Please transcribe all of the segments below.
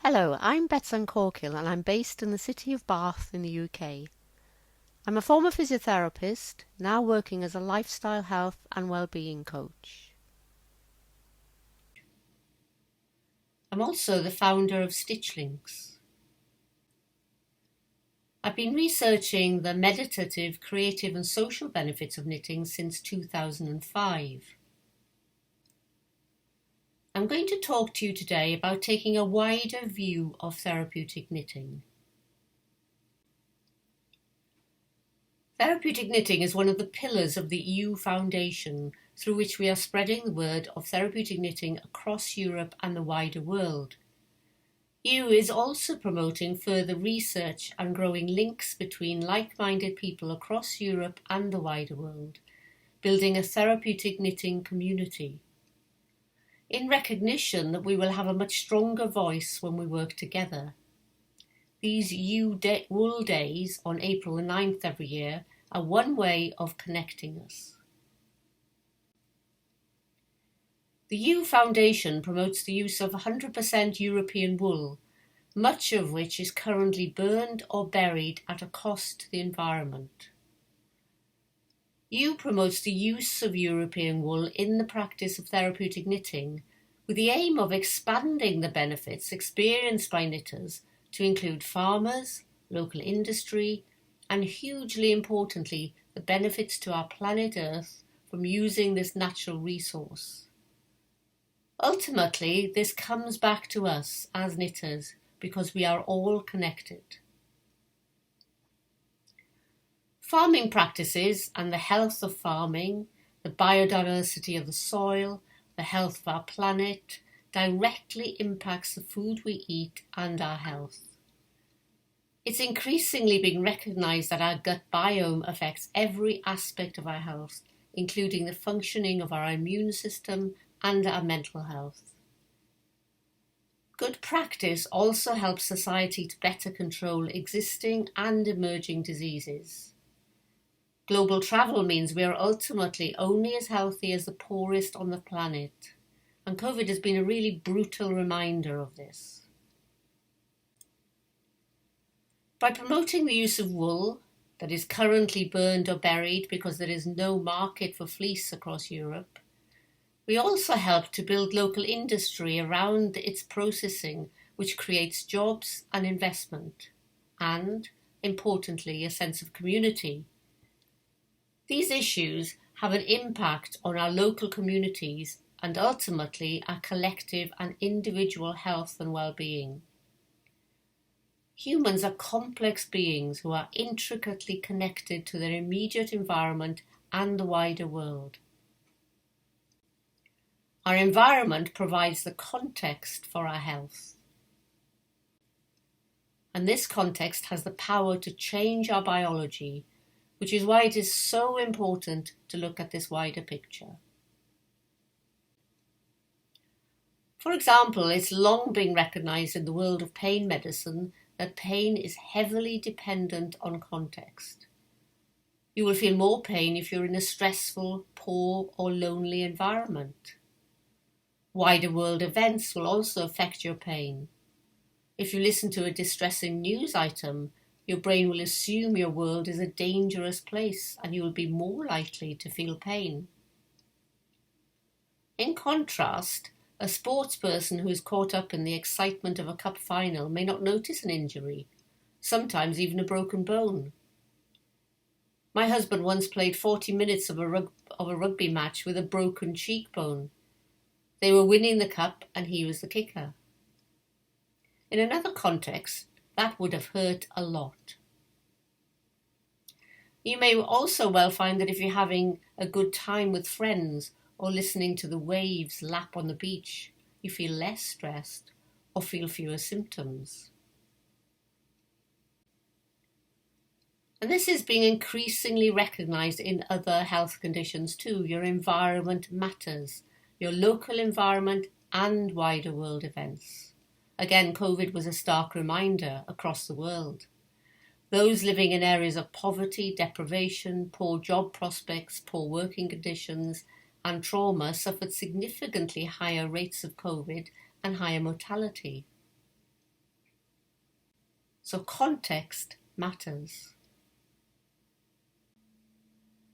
Hello, I'm Betsan Corkhill and I'm based in the city of Bath in the UK. I'm a former physiotherapist, now working as a lifestyle health and well-being coach. I'm also the founder of Stitch Links. I've been researching the meditative, creative and social benefits of knitting since 2005. I'm going to talk to you today about taking a wider view of therapeutic knitting. Therapeutic knitting is one of the pillars of the EU Foundation through which we are spreading the word of therapeutic knitting across Europe and the wider world. EU is also promoting further research and growing links between like-minded people across Europe and the wider world, building a therapeutic knitting community. In recognition that we will have a much stronger voice when we work together. These Wool Days on April the 9th every year are one way of connecting us. The EU Foundation promotes the use of 100% European wool, much of which is currently burned or buried at a cost to the environment. EU promotes the use of European wool in the practice of therapeutic knitting with the aim of expanding the benefits experienced by knitters to include farmers, local industry, and hugely importantly, the benefits to our planet Earth from using this natural resource. Ultimately, this comes back to us as knitters because we are all connected. Farming practices and the health of farming, the biodiversity of the soil, the health of our planet, directly impacts the food we eat and our health. It's increasingly being recognised that our gut biome affects every aspect of our health, including the functioning of our immune system and our mental health. Good practice also helps society to better control existing and emerging diseases. Global travel means we are ultimately only as healthy as the poorest on the planet, and COVID has been a really brutal reminder of this. By promoting the use of wool that is currently burned or buried because there is no market for fleece across Europe, we also help to build local industry around its processing, which creates jobs and investment, and, importantly, a sense of community. These issues have an impact on our local communities and ultimately our collective and individual health and well-being. Humans are complex beings who are intricately connected to their immediate environment and the wider world. Our environment provides the context for our health. And this context has the power to change our biology, which is why it is so important to look at this wider picture. For example, it's long been recognised in the world of pain medicine that pain is heavily dependent on context. You will feel more pain if you're in a stressful, poor or lonely environment. Wider world events will also affect your pain. If you listen to a distressing news item, your brain will assume your world is a dangerous place and you will be more likely to feel pain. In contrast, a sportsperson who is caught up in the excitement of a cup final may not notice an injury, sometimes even a broken bone. My husband once played 40 minutes of a rugby match with a broken cheekbone. They were winning the cup and he was the kicker. In another context, that would have hurt a lot. You may also well find that if you're having a good time with friends or listening to the waves lap on the beach, you feel less stressed or feel fewer symptoms. And this is being increasingly recognised in other health conditions too. Your environment matters, your local environment and wider world events. Again, COVID was a stark reminder across the world. Those living in areas of poverty, deprivation, poor job prospects, poor working conditions, and trauma suffered significantly higher rates of COVID and higher mortality. So context matters.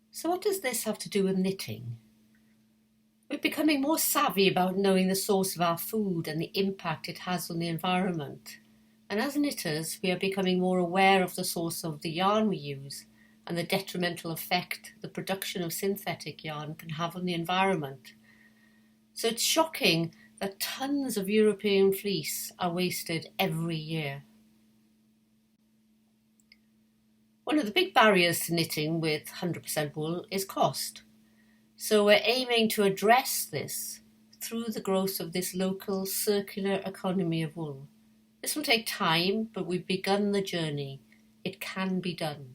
So what does this have to do with knitting? We're becoming more savvy about knowing the source of our food and the impact it has on the environment. And as knitters, we are becoming more aware of the source of the yarn we use and the detrimental effect the production of synthetic yarn can have on the environment. So it's shocking that tons of European fleece are wasted every year. One of the big barriers to knitting with 100% wool is cost. So we're aiming to address this through the growth of this local circular economy of wool. This will take time, but we've begun the journey. It can be done.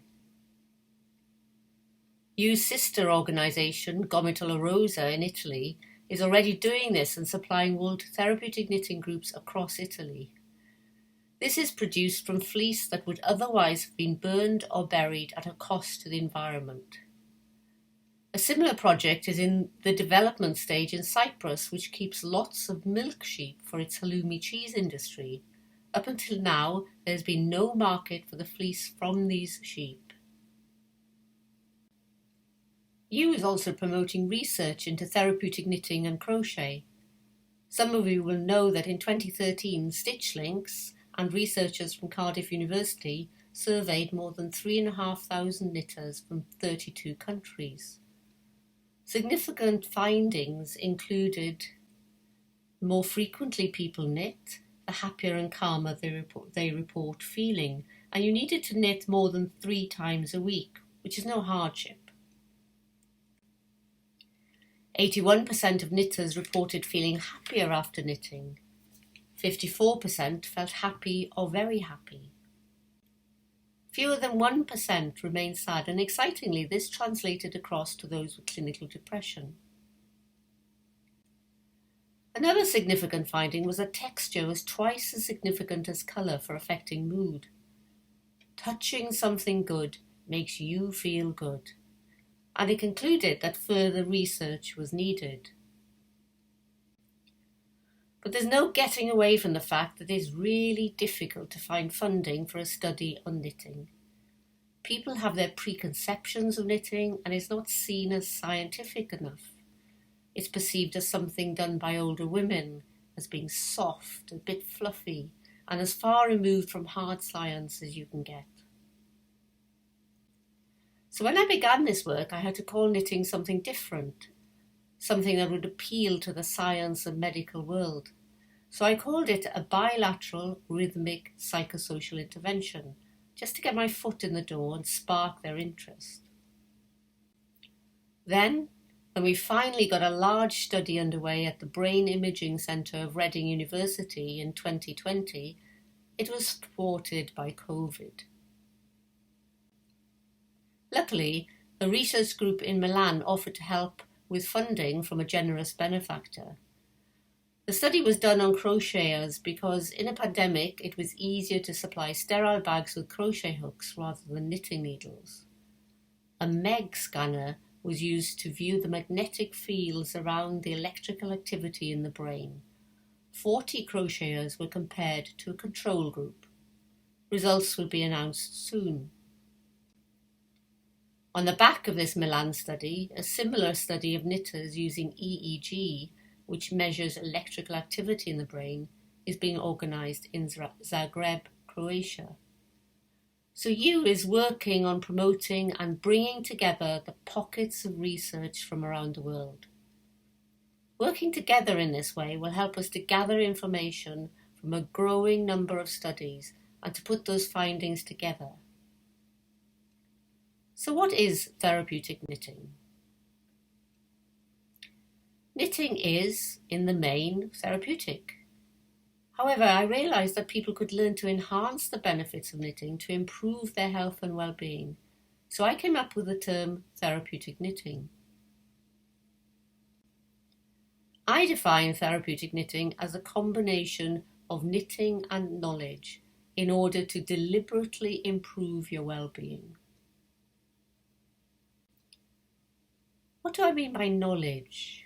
EU's sister organisation, Gomito La Rosa in Italy, is already doing this and supplying wool to therapeutic knitting groups across Italy. This is produced from fleece that would otherwise have been burned or buried at a cost to the environment. A similar project is in the development stage in Cyprus, which keeps lots of milk sheep for its halloumi cheese industry. Up until now, there has been no market for the fleece from these sheep. EU is also promoting research into therapeutic knitting and crochet. Some of you will know that in 2013, Stitch Links and researchers from Cardiff University surveyed more than 3,500 knitters from 32 countries. Significant findings included the more frequently people knit, the happier and calmer they report feeling, and you needed to knit more than 3 times a week, which is no hardship. 81% of knitters reported feeling happier after knitting. 54% felt happy or very happy. Fewer than 1% remained sad, and excitingly, this translated across to those with clinical depression. Another significant finding was that texture was twice as significant as colour for affecting mood. Touching something good makes you feel good, and it concluded that further research was needed. But there's no getting away from the fact that it is really difficult to find funding for a study on knitting. People have their preconceptions of knitting, and it's not seen as scientific enough. It's perceived as something done by older women, as being soft, a bit fluffy, and as far removed from hard science as you can get. So when I began this work, I had to call knitting something different, something that would appeal to the science and medical world. So I called it a bilateral rhythmic psychosocial intervention, just to get my foot in the door and spark their interest. Then, when we finally got a large study underway at the Brain Imaging Centre of Reading University in 2020, it was thwarted by COVID. Luckily, a research group in Milan offered to help with funding from a generous benefactor. The study was done on crocheters because in a pandemic it was easier to supply sterile bags with crochet hooks rather than knitting needles. A MEG scanner was used to view the magnetic fields around the electrical activity in the brain. 40 crocheters were compared to a control group. Results will be announced soon. On the back of this Milan study, a similar study of knitters using EEG, which measures electrical activity in the brain, is being organised in Zagreb, Croatia. So EU is working on promoting and bringing together the pockets of research from around the world. Working together in this way will help us to gather information from a growing number of studies and to put those findings together. So what is therapeutic knitting? Knitting is, in the main, therapeutic. However, I realised that people could learn to enhance the benefits of knitting to improve their health and well-being. So I came up with the term therapeutic knitting. I define therapeutic knitting as a combination of knitting and knowledge in order to deliberately improve your well-being. What do I mean by knowledge?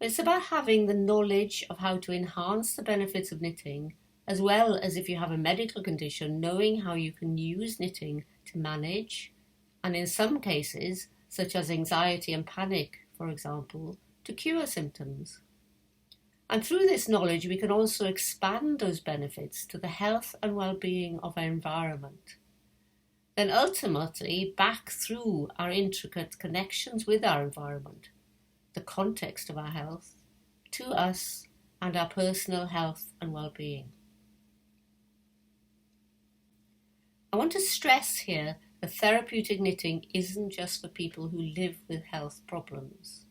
It's about having the knowledge of how to enhance the benefits of knitting as well as if you have a medical condition, knowing how you can use knitting to manage, and in some cases, such as anxiety and panic, for example, to cure symptoms. And through this knowledge, we can also expand those benefits to the health and well-being of our environment. Then ultimately, back through our intricate connections with our environment, the context of our health, to us and our personal health and well-being. I want to stress here that therapeutic knitting isn't just for people who live with health problems.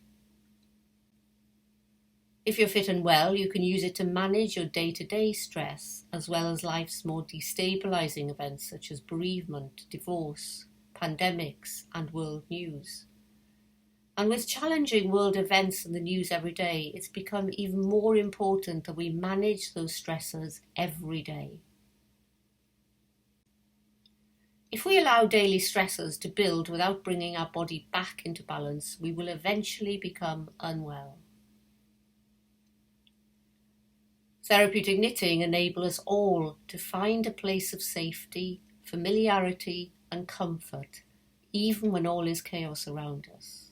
If you're fit and well, you can use it to manage your day-to-day stress, as well as life's more destabilising events such as bereavement, divorce, pandemics, and world news. And with challenging world events in the news every day, it's become even more important that we manage those stressors every day. If we allow daily stressors to build without bringing our body back into balance, we will eventually become unwell. Therapeutic knitting enables us all to find a place of safety, familiarity, and comfort, even when all is chaos around us.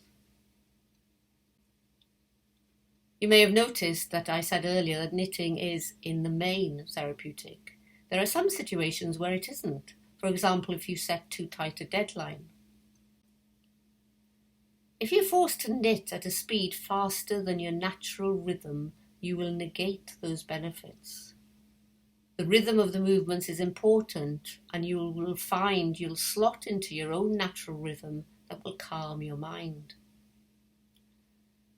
You may have noticed that I said earlier that knitting is, in the main, therapeutic. There are some situations where it isn't. For example, if you set too tight a deadline. If you're forced to knit at a speed faster than your natural rhythm, you will negate those benefits. The rhythm of the movements is important, and you will find you'll slot into your own natural rhythm that will calm your mind.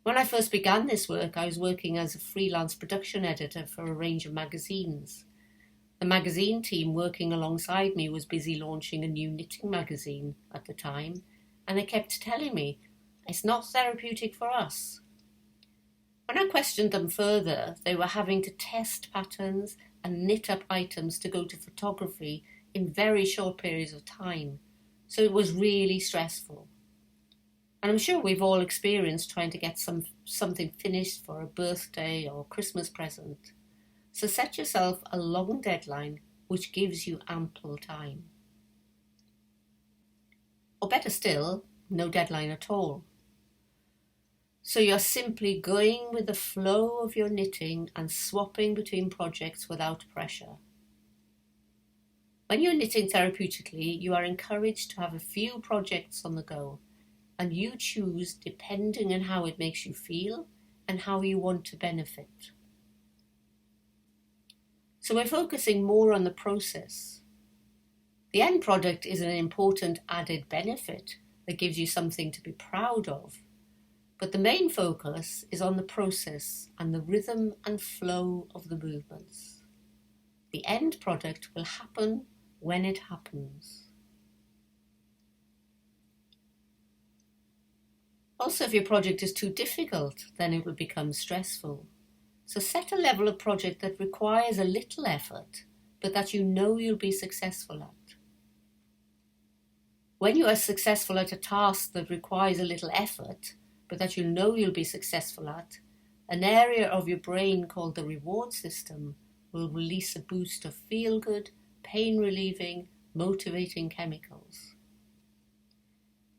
When I first began this work, I was working as a freelance production editor for a range of magazines. The magazine team working alongside me was busy launching a new knitting magazine at the time, and they kept telling me, "It's not therapeutic for us." When I questioned them further, they were having to test patterns and knit up items to go to photography in very short periods of time, so it was really stressful. And I'm sure we've all experienced trying to get something finished for a birthday or Christmas present. So set yourself a long deadline which gives you ample time. Or better still, no deadline at all. So you're simply going with the flow of your knitting and swapping between projects without pressure. When you're knitting therapeutically, you are encouraged to have a few projects on the go, and you choose depending on how it makes you feel and how you want to benefit. So we're focusing more on the process. The end product is an important added benefit that gives you something to be proud of. But the main focus is on the process and the rhythm and flow of the movements. The end product will happen when it happens. Also, if your project is too difficult, then it will become stressful. So set a level of project that requires a little effort, but that you know you'll be successful at. When you are successful at a task that requires a little effort, but that you know you'll be successful at, an area of your brain called the reward system will release a boost of feel-good, pain-relieving, motivating chemicals.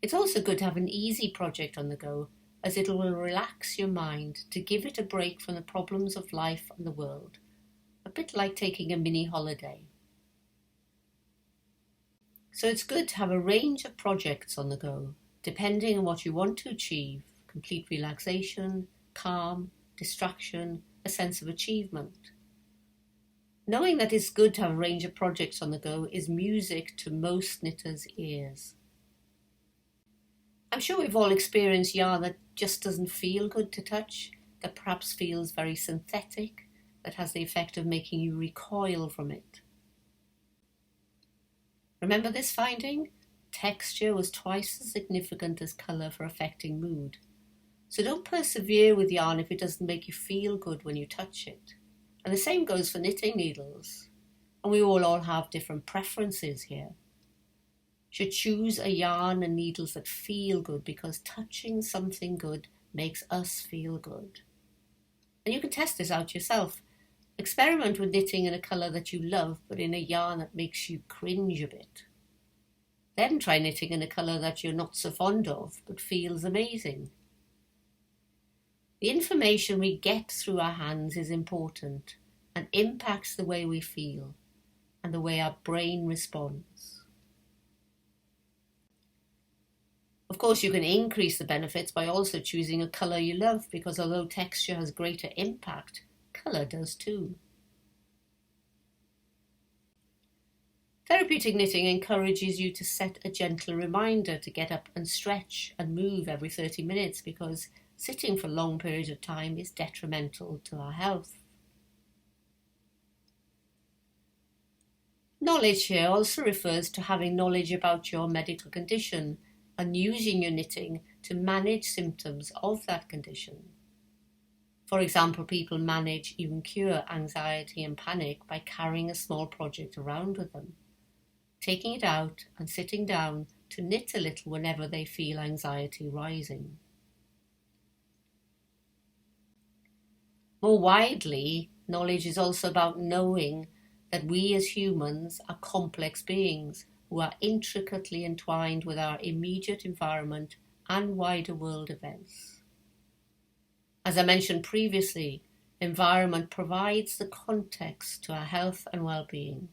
It's also good to have an easy project on the go, as it will relax your mind to give it a break from the problems of life and the world, a bit like taking a mini holiday. So it's good to have a range of projects on the go, depending on what you want to achieve: complete relaxation, calm, distraction, a sense of achievement. Knowing that it's good to have a range of projects on the go is music to most knitters' ears. I'm sure we've all experienced yarn that just doesn't feel good to touch, that perhaps feels very synthetic, that has the effect of making you recoil from it. Remember this finding? Texture was twice as significant as colour for affecting mood. So don't persevere with yarn if it doesn't make you feel good when you touch it. And the same goes for knitting needles. And we all have different preferences here. Should choose a yarn and needles that feel good, because touching something good makes us feel good. And you can test this out yourself. Experiment with knitting in a colour that you love, but in a yarn that makes you cringe a bit. Then try knitting in a colour that you're not so fond of, but feels amazing. The information we get through our hands is important and impacts the way we feel and the way our brain responds. Of course, you can increase the benefits by also choosing a colour you love, because although texture has greater impact, colour does too. Therapeutic knitting encourages you to set a gentle reminder to get up and stretch and move every 30 minutes, because sitting for long periods of time is detrimental to our health. Knowledge here also refers to having knowledge about your medical condition and using your knitting to manage symptoms of that condition. For example, people manage, even cure, anxiety and panic by carrying a small project around with them, taking it out and sitting down to knit a little whenever they feel anxiety rising. More widely, knowledge is also about knowing that we as humans are complex beings who are intricately entwined with our immediate environment and wider world events. As I mentioned previously, environment provides the context to our health and well-being.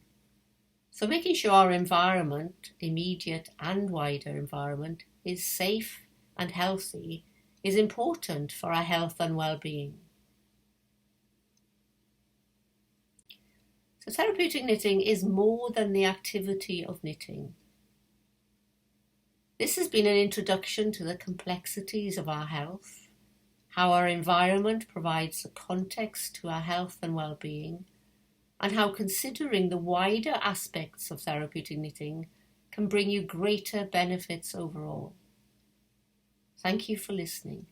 So making sure our environment, immediate and wider environment, is safe and healthy is important for our health and well-being. So therapeutic knitting is more than the activity of knitting. This has been an introduction to the complexities of our health, how our environment provides the context to our health and well-being, and how considering the wider aspects of therapeutic knitting can bring you greater benefits overall. Thank you for listening.